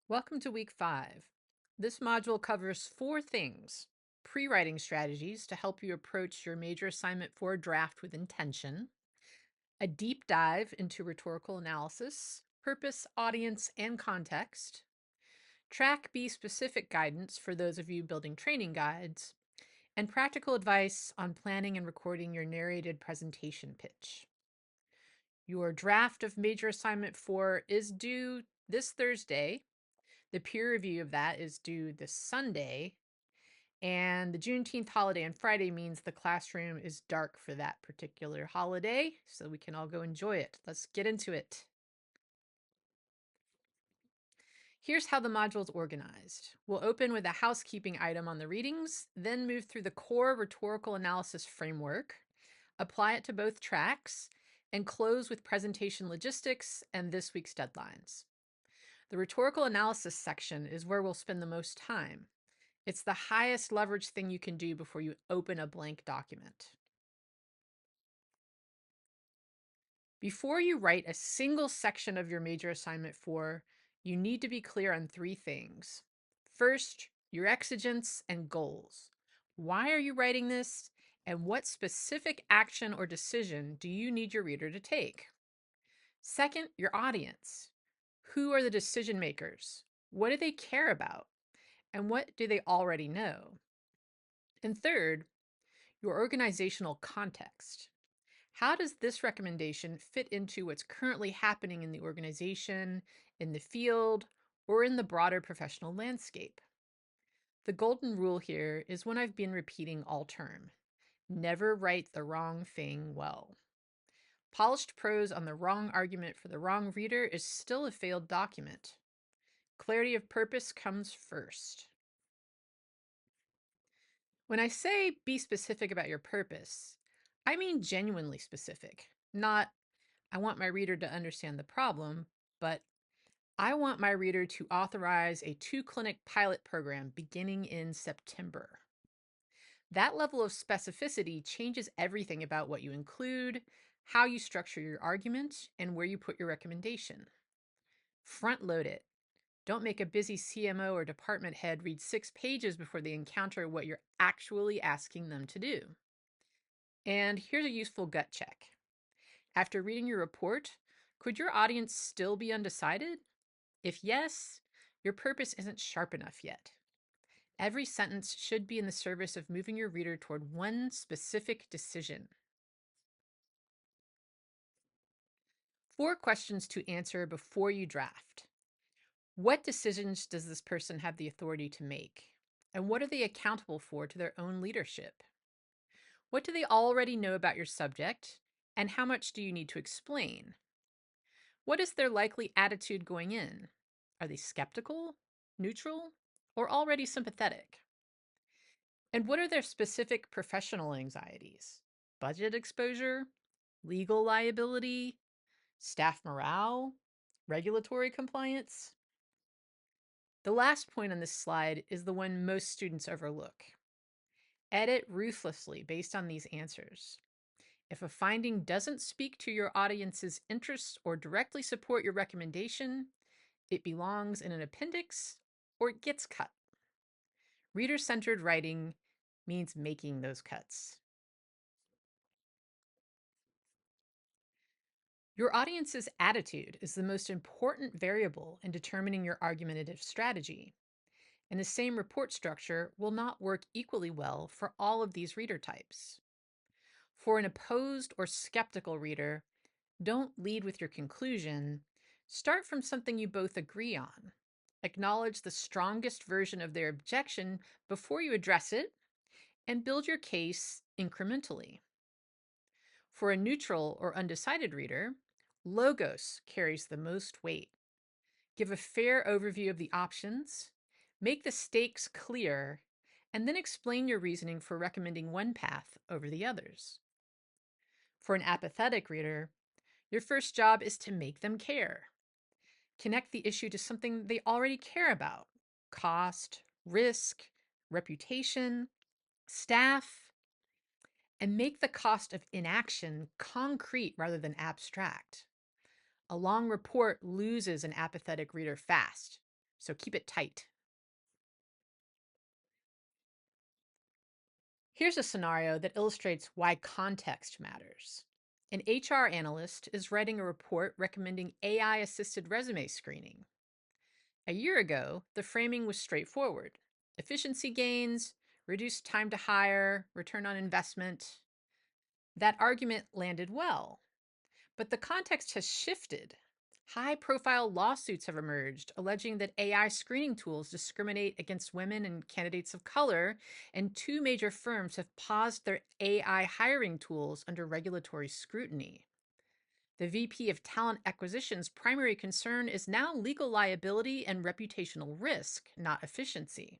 Welcome to week 5. This module covers 4 things: pre-writing strategies to help you approach your major assignment 4 draft with intention, a deep dive into rhetorical analysis, purpose, audience, and context, track B specific guidance for those of you building training guides, and practical advice on planning and recording your narrated presentation pitch. Your draft of major assignment 4 is due this Thursday. The peer review of that is due this Sunday, and the Juneteenth holiday on Friday means the classroom is dark for that particular holiday, so we can all go enjoy it. Let's get into it. Here's how the module is organized. We'll open with a housekeeping item on the readings, then move through the core rhetorical analysis framework, apply it to both tracks, and close with presentation logistics and this week's deadlines. The rhetorical analysis section is where we'll spend the most time. It's the highest leverage thing you can do before you open a blank document. Before you write a single section of your major assignment 4, you need to be clear on 3 things. First, your exigence and goals. Why are you writing this? And what specific action or decision do you need your reader to take? Second, your audience. Who are the decision makers? What do they care about? And what do they already know? And third, your organizational context. How does this recommendation fit into what's currently happening in the organization, in the field, or in the broader professional landscape? The golden rule here is one I've been repeating all term: never write the wrong thing well. Polished prose on the wrong argument for the wrong reader is still a failed document. Clarity of purpose comes first. When I say be specific about your purpose, I mean genuinely specific. Not, I want my reader to understand the problem, but I want my reader to authorize a 2-clinic pilot program beginning in September. That level of specificity changes everything about what you include, how you structure your argument, and where you put your recommendation. Front load it. Don't make a busy CMO or department head read 6 pages before they encounter what you're actually asking them to do. And here's a useful gut check. After reading your report, could your audience still be undecided? If yes, your purpose isn't sharp enough yet. Every sentence should be in the service of moving your reader toward one specific decision. 4 questions to answer before you draft. What decisions does this person have the authority to make? And what are they accountable for to their own leadership? What do they already know about your subject? And how much do you need to explain? What is their likely attitude going in? Are they skeptical, neutral, or already sympathetic? And what are their specific professional anxieties? Budget exposure, legal liability, staff morale, regulatory compliance? The last point on this slide is the one most students overlook. Edit ruthlessly based on these answers. If a finding doesn't speak to your audience's interests or directly support your recommendation, it belongs in an appendix or it gets cut. Reader-centered writing means making those cuts. Your audience's attitude is the most important variable in determining your argumentative strategy, and the same report structure will not work equally well for all of these reader types. For an opposed or skeptical reader, don't lead with your conclusion. Start from something you both agree on. Acknowledge the strongest version of their objection before you address it, and build your case incrementally. For a neutral or undecided reader, logos carries the most weight. Give a fair overview of the options, make the stakes clear, and then explain your reasoning for recommending one path over the others. For an apathetic reader, your first job is to make them care. Connect the issue to something they already care about: cost, risk, reputation, staff, and make the cost of inaction concrete rather than abstract. A long report loses an apathetic reader fast. so keep it tight. Here's a scenario that illustrates why context matters. An HR analyst is writing a report recommending AI assisted resume screening. A year ago, the framing was straightforward: efficiency gains, reduced time to hire, return on investment. That argument landed well, but the context has shifted. High profile lawsuits have emerged alleging that AI screening tools discriminate against women and candidates of color, and two major firms have paused their AI hiring tools under regulatory scrutiny. The VP of Talent Acquisition's primary concern is now legal liability and reputational risk, not efficiency.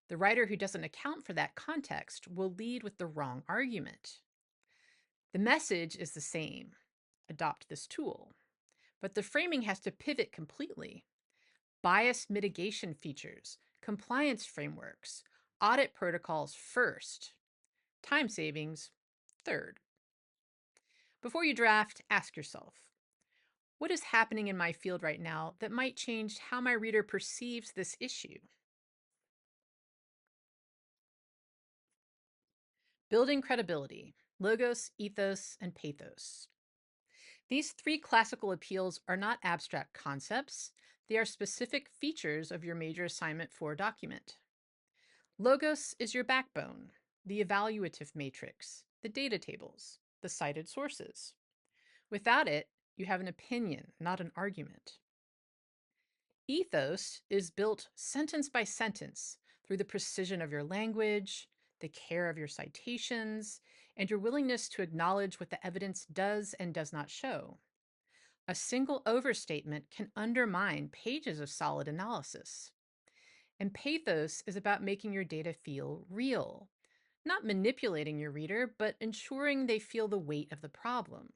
The writer who doesn't account for that context will lead with the wrong argument. The message is the same: adopt this tool. But the framing has to pivot completely. Bias mitigation features, compliance frameworks, audit protocols first, time savings third. Before you draft, ask yourself, what is happening in my field right now that might change how my reader perceives this issue? Building credibility: logos, ethos, and pathos. These three classical appeals are not abstract concepts, they are specific features of your major assignment 4 document. Logos is your backbone, the evaluative matrix, the data tables, the cited sources. Without it, you have an opinion, not an argument. Ethos is built sentence by sentence through the precision of your language, the care of your citations, and your willingness to acknowledge what the evidence does and does not show. A single overstatement can undermine pages of solid analysis. And pathos is about making your data feel real, not manipulating your reader, but ensuring they feel the weight of the problem.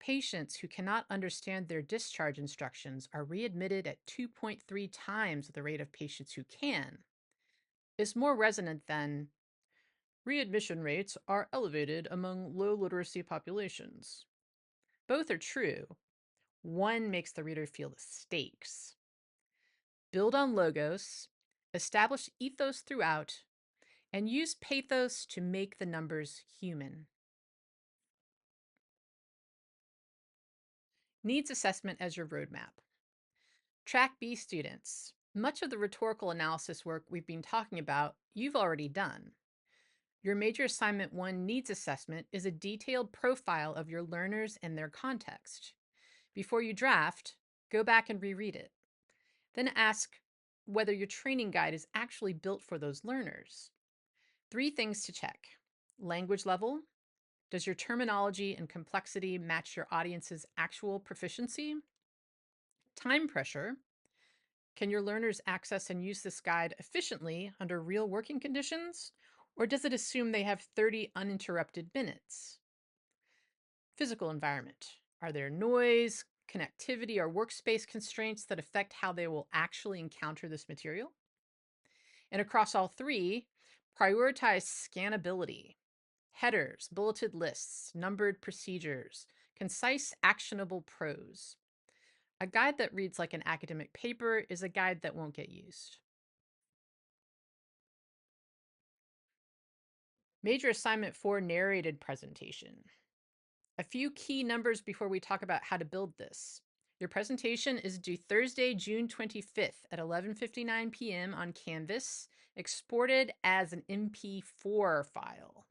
Patients who cannot understand their discharge instructions are readmitted at 2.3 times the rate of patients who can, is more resonant than readmission rates are elevated among low literacy populations. Both are true. One makes the reader feel the stakes. Build on logos, establish ethos throughout, and use pathos to make the numbers human. Needs assessment as your roadmap. Track B students. Much of the rhetorical analysis work we've been talking about, you've already done. Your major assignment 1 needs assessment is a detailed profile of your learners and their context. Before you draft, go back and reread it. Then ask whether your training guide is actually built for those learners. 3 things to check: language level. Does your terminology and complexity match your audience's actual proficiency? Time pressure. Can your learners access and use this guide efficiently under real working conditions? Or does it assume they have 30 uninterrupted minutes? Physical environment. Are there noise, connectivity, or workspace constraints that affect how they will actually encounter this material? And across all 3, prioritize scannability. Headers, bulleted lists, numbered procedures, concise, actionable prose. A guide that reads like an academic paper is a guide that won't get used. Major assignment 4, narrated presentation. A few key numbers before we talk about how to build this. Your presentation is due Thursday, June 25th at 11:59 p.m. on Canvas, exported as an MP4 file.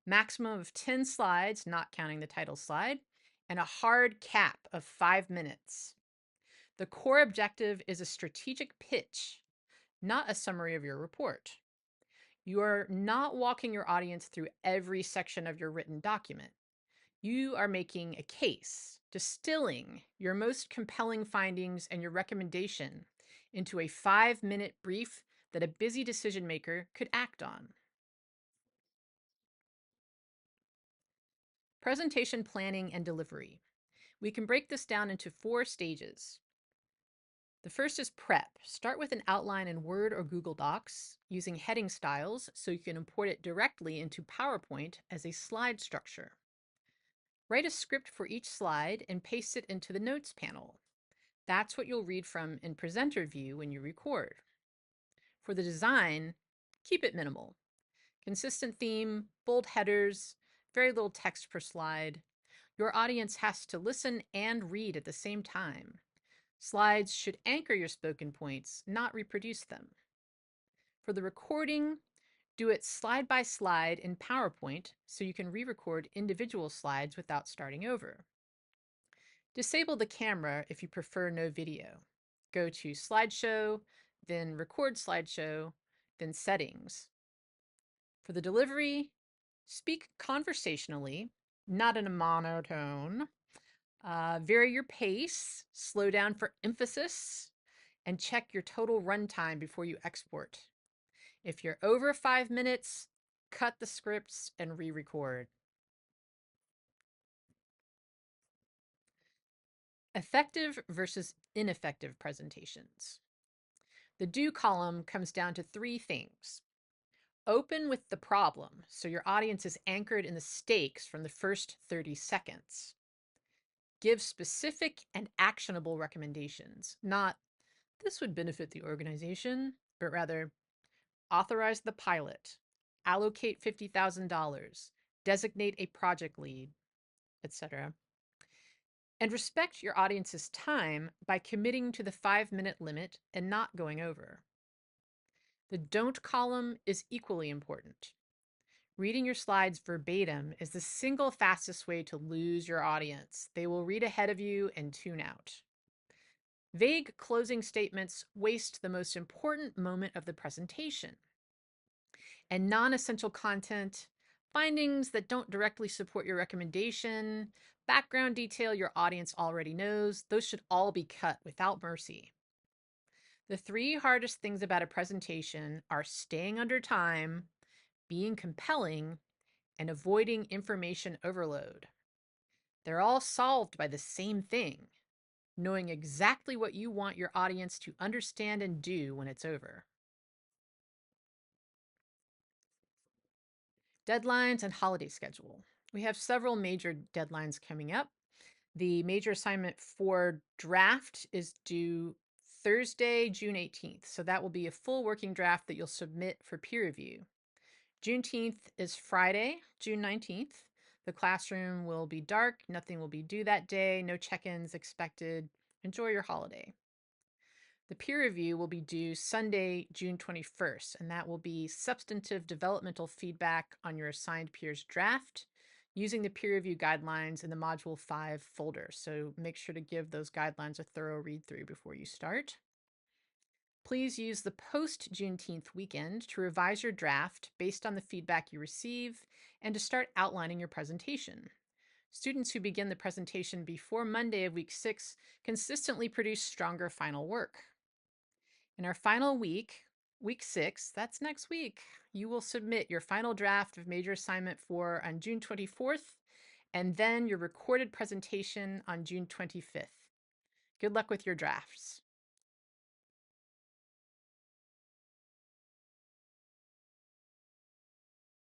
Maximum of 10 slides, not counting the title slide, and a hard cap of 5 minutes. The core objective is a strategic pitch, not a summary of your report. You are not walking your audience through every section of your written document. You are making a case, distilling your most compelling findings and your recommendation into a 5-minute brief that a busy decision maker could act on. Presentation planning and delivery. We can break this down into 4 stages. The first is prep. Start with an outline in Word or Google Docs using heading styles so you can import it directly into PowerPoint as a slide structure. Write a script for each slide and paste it into the Notes panel. That's what you'll read from in presenter view when you record. For the design, keep it minimal. Consistent theme, bold headers, very little text per slide. Your audience has to listen and read at the same time. Slides should anchor your spoken points, not reproduce them. For the recording, do it slide by slide in PowerPoint so you can re-record individual slides without starting over. Disable the camera if you prefer no video. Go to Slideshow, then Record Slideshow, then Settings. For the delivery, speak conversationally, not in a monotone. Vary your pace, slow down for emphasis, and check your total runtime before you export. If you're over 5 minutes, cut the scripts and re-record. Effective versus ineffective presentations. The do column comes down to 3 things. Open with the problem, so your audience is anchored in the stakes from the first 30 seconds. Give specific and actionable recommendations, not this would benefit the organization, but rather authorize the pilot, allocate $50,000, designate a project lead, etc. And respect your audience's time by committing to the 5-minute limit and not going over. The don't column is equally important. Reading your slides verbatim is the single fastest way to lose your audience. They will read ahead of you and tune out. Vague closing statements waste the most important moment of the presentation. And non-essential content, findings that don't directly support your recommendation, background detail your audience already knows, those should all be cut without mercy. The 3 hardest things about a presentation are staying under time, being compelling, and avoiding information overload. They're all solved by the same thing, knowing exactly what you want your audience to understand and do when it's over. Deadlines and holiday schedule. We have several major deadlines coming up. The major assignment for draft is due Thursday, June 18th. So that will be a full working draft that you'll submit for peer review. Juneteenth is Friday, June 19th. The classroom will be dark. Nothing will be due that day. No check-ins expected. Enjoy your holiday. The peer review will be due Sunday, June 21st, and that will be substantive developmental feedback on your assigned peer's draft using the peer review guidelines in the Module 5 folder. So make sure to give those guidelines a thorough read through before you start. Please use the post-Juneteenth weekend to revise your draft based on the feedback you receive and to start outlining your presentation. Students who begin the presentation before Monday of week 6 consistently produce stronger final work. In our final week, week 6, that's next week, you will submit your final draft of Major Assignment 4 on June 24th, and then your recorded presentation on June 25th. Good luck with your drafts.